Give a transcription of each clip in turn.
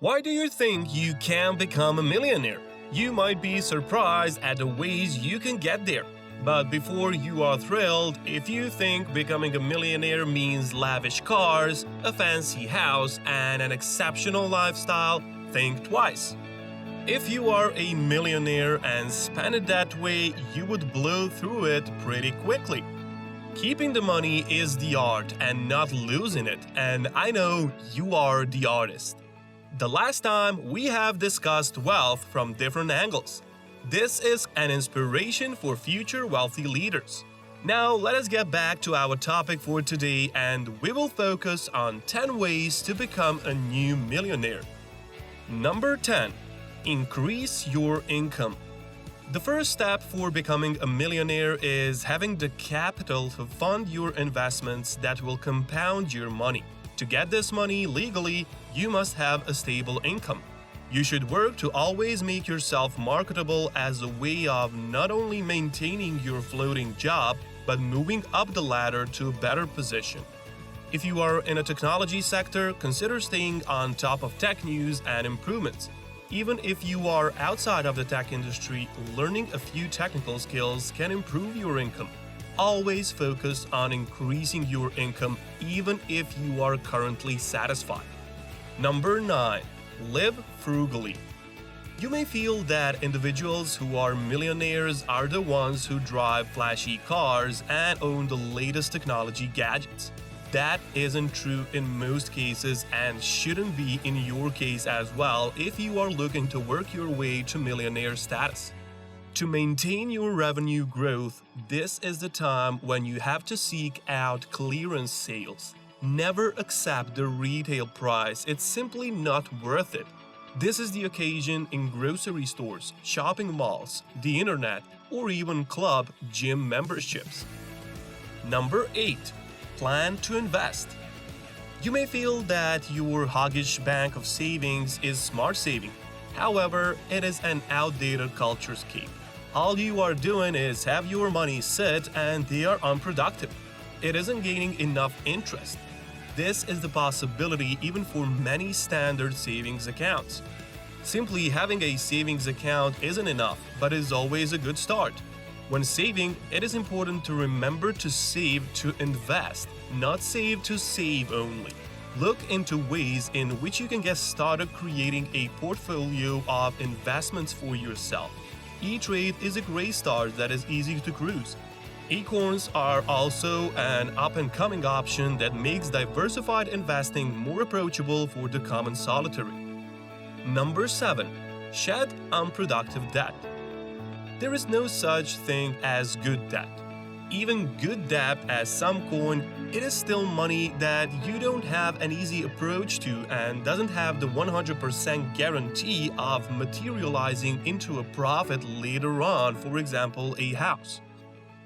Why do you think you can become a millionaire? You might be surprised at the ways you can get there. But before you are thrilled, if you think becoming a millionaire means lavish cars, a fancy house, and an exceptional lifestyle, think twice. If you are a millionaire and spend it that way, you would blow through it pretty quickly. Keeping the money is the art and not losing it, and I know you are the artist. The last time we have discussed wealth from different angles. This is an inspiration for future wealthy leaders. Now let us get back to our topic for today, and we will focus on 10 ways to become a new millionaire. Number 10. Increase your income. The first step for becoming a millionaire is having the capital to fund your investments that will compound your money. To get this money legally, you must have a stable income. You should work to always make yourself marketable as a way of not only maintaining your floating job, but moving up the ladder to a better position. If you are in a technology sector, consider staying on top of tech news and improvements. Even if you are outside of the tech industry, learning a few technical skills can improve your income. Always focus on increasing your income even if you are currently satisfied. Number 9. Live frugally. You may feel that individuals who are millionaires are the ones who drive flashy cars and own the latest technology gadgets. That isn't true in most cases and shouldn't be in your case as well if you are looking to work your way to millionaire status. To maintain your revenue growth, this is the time when you have to seek out clearance sales. Never accept the retail price, it's simply not worth it. This is the occasion in grocery stores, shopping malls, the internet, or even club gym memberships. Number 8. Plan to invest. You may feel that your hoggish bank of savings is smart saving. However, it is an outdated culturescape. All you are doing is have your money sit and they are unproductive. It isn't gaining enough interest. This is the possibility even for many standard savings accounts. Simply having a savings account isn't enough, but is always a good start. When saving, it is important to remember to save to invest, not save to save only. Look into ways in which you can get started creating a portfolio of investments for yourself. E-Trade is a great start that is easy to cruise. Acorns are also an up-and-coming option that makes diversified investing more approachable for the common solitary. Number 7. Shed unproductive debt. There is no such thing as good debt. Even good debt, as some coin, it is still money that you don't have an easy approach to and doesn't have the 100% guarantee of materializing into a profit later on, for example, a house.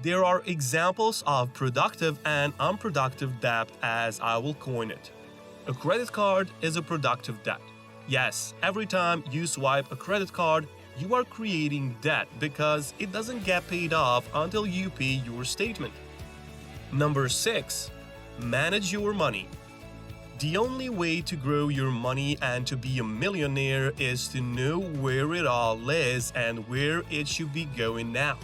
There are examples of productive and unproductive debt, as I will coin it. A credit card is a productive debt. Yes, every time you swipe a credit card, you are creating debt because it doesn't get paid off until you pay your statement. Number 6. Manage your money. The only way to grow your money and to be a millionaire is to know where it all is and where it should be going now.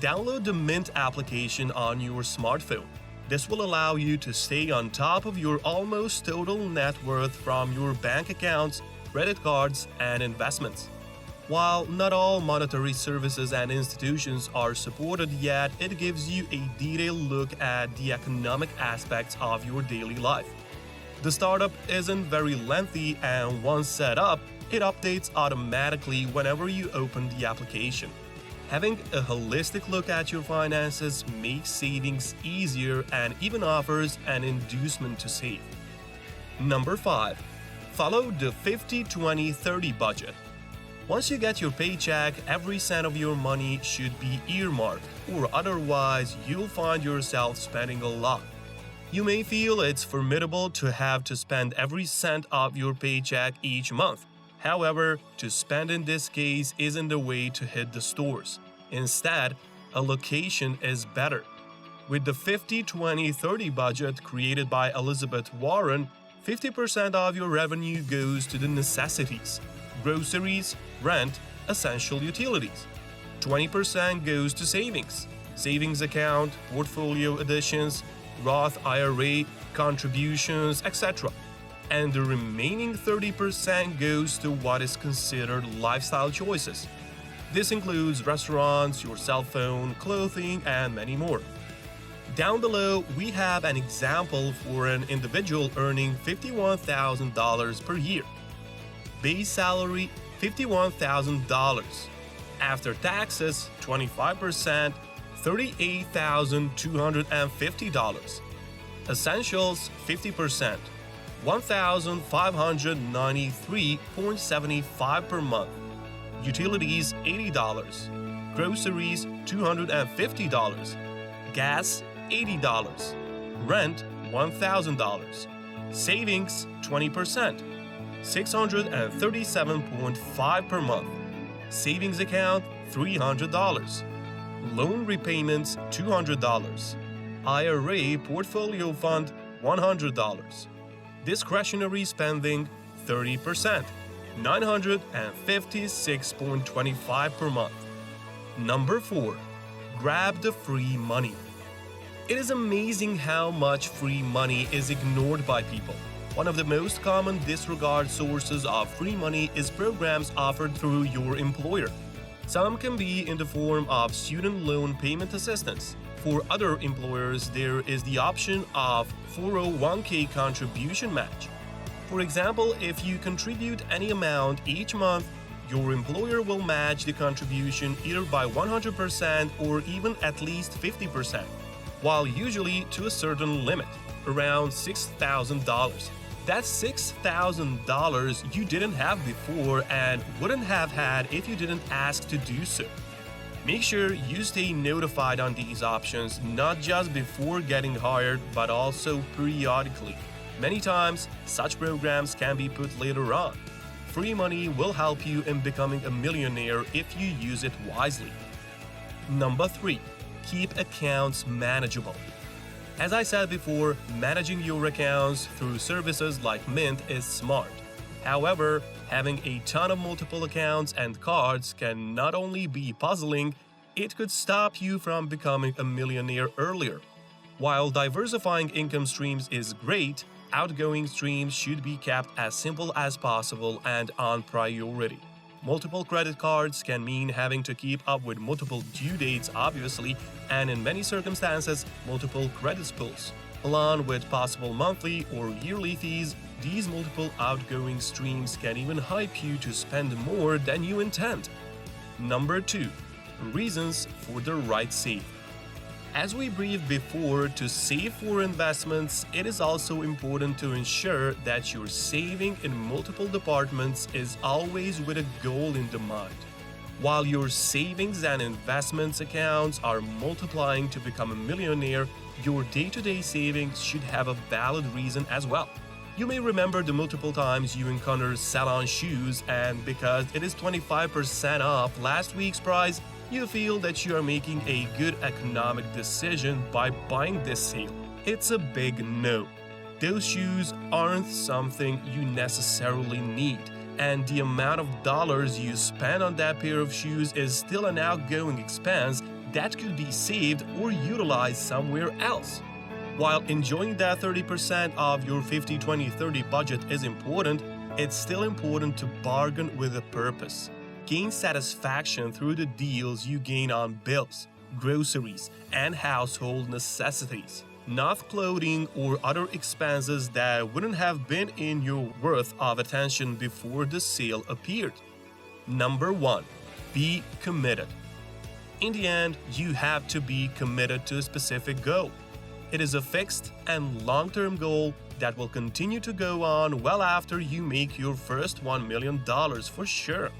Download the Mint application on your smartphone. This will allow you to stay on top of your almost total net worth from your bank accounts, credit cards, and investments. While not all monetary services and institutions are supported yet, it gives you a detailed look at the economic aspects of your daily life. The startup isn't very lengthy, and once set up, it updates automatically whenever you open the application. Having a holistic look at your finances makes savings easier and even offers an inducement to save. Number 5. Follow the 50-20-30 budget. Once you get your paycheck, every cent of your money should be earmarked, or otherwise you'll find yourself spending a lot. You may feel it's formidable to have to spend every cent of your paycheck each month. However, to spend in this case isn't the way to hit the stores. Instead, allocation is better. With the 50-20-30 budget created by Elizabeth Warren, 50% of your revenue goes to the necessities: groceries, rent, essential utilities. 20% goes to savings account, portfolio additions, Roth IRA, contributions, etc. And the remaining 30% goes to what is considered lifestyle choices. This includes restaurants, your cell phone, clothing, and many more. Down below, we have an example for an individual earning $51,000 per year. Base salary $51,000. After taxes, 25%, $38,250. Essentials 50%, $1,593.75 per month. Utilities $80. Groceries $250. Gas $80. Rent $1,000. Savings 20%, $637.5 per month. Savings account $300. Loan repayments $200. IRA portfolio fund $100. Discretionary spending 30%, $956.25 per month. Number 4. Grab the free money. It is amazing how much free money is ignored by people. One of the most common disregard sources of free money is programs offered through your employer. Some can be in the form of student loan payment assistance. For other employers, there is the option of 401k contribution match. For example, if you contribute any amount each month, your employer will match the contribution either by 100% or even at least 50%, while usually to a certain limit, around $6,000. That's $6,000 you didn't have before and wouldn't have had if you didn't ask to do so. Make sure you stay notified on these options, not just before getting hired, but also periodically. Many times, such programs can be put later on. Free money will help you in becoming a millionaire if you use it wisely. Number 3. Keep accounts manageable. As I said before, managing your accounts through services like Mint is smart. However, having a ton of multiple accounts and cards can not only be puzzling, it could stop you from becoming a millionaire earlier. While diversifying income streams is great, outgoing streams should be kept as simple as possible and on priority. Multiple credit cards can mean having to keep up with multiple due dates, obviously, and in many circumstances, multiple credit pulls. Along with possible monthly or yearly fees, these multiple outgoing streams can even hype you to spend more than you intend. Number 2. Reasons for the right save. As we briefed before, to save for investments, it is also important to ensure that your saving in multiple departments is always with a goal in the mind. While your savings and investments accounts are multiplying to become a millionaire, your day-to-day savings should have a valid reason as well. You may remember the multiple times you encountered salon shoes, and because it is 25% off last week's price, you feel that you are making a good economic decision by buying this sale. It's a big no. Those shoes aren't something you necessarily need, and the amount of dollars you spend on that pair of shoes is still an outgoing expense that could be saved or utilized somewhere else. While enjoying that 30% of your 50-20-30 budget is important, it's still important to bargain with a purpose. Gain satisfaction through the deals you gain on bills, groceries, and household necessities, not clothing or other expenses that wouldn't have been in your worth of attention before the sale appeared. Number 1. Be committed. In the end, you have to be committed to a specific goal. It is a fixed and long-term goal that will continue to go on well after you make your first $1 million for sure.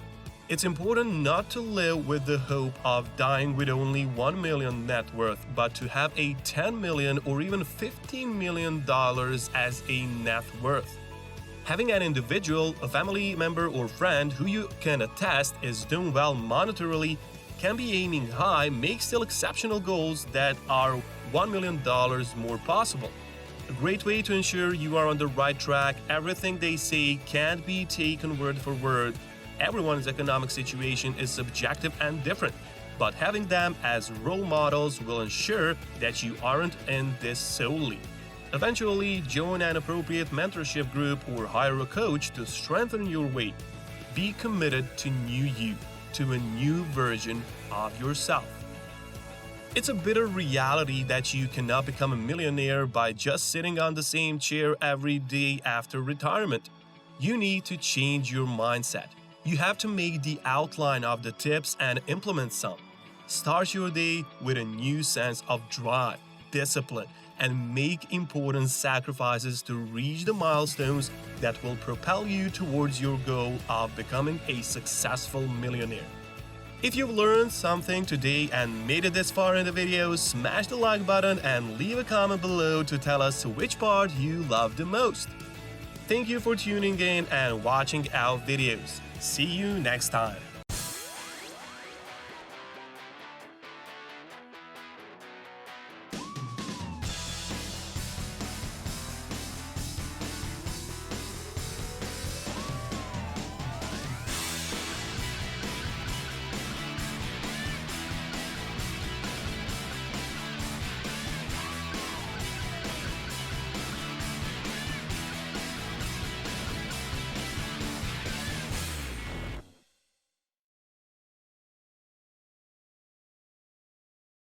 It's important not to live with the hope of dying with only $1 million net worth, but to have a $10 million or even $15 million as a net worth. Having an individual, a family member or friend who you can attest is doing well monetarily, can be aiming high, make still exceptional goals that are $1 million more possible. A great way to ensure you are on the right track. Everything they say can't be taken word for word. Everyone's economic situation is subjective and different, but having them as role models will ensure that you aren't in this solely. Eventually, join an appropriate mentorship group or hire a coach to strengthen your way. Be committed to new you, to a new version of yourself. It's a bitter reality that you cannot become a millionaire by just sitting on the same chair every day after retirement. You need to change your mindset. You have to make the outline of the tips and implement some. Start your day with a new sense of drive, discipline, and make important sacrifices to reach the milestones that will propel you towards your goal of becoming a successful millionaire. If you've learned something today and made it this far in the video, smash the like button and leave a comment below to tell us which part you loved the most. Thank you for tuning in and watching our videos. See you next time.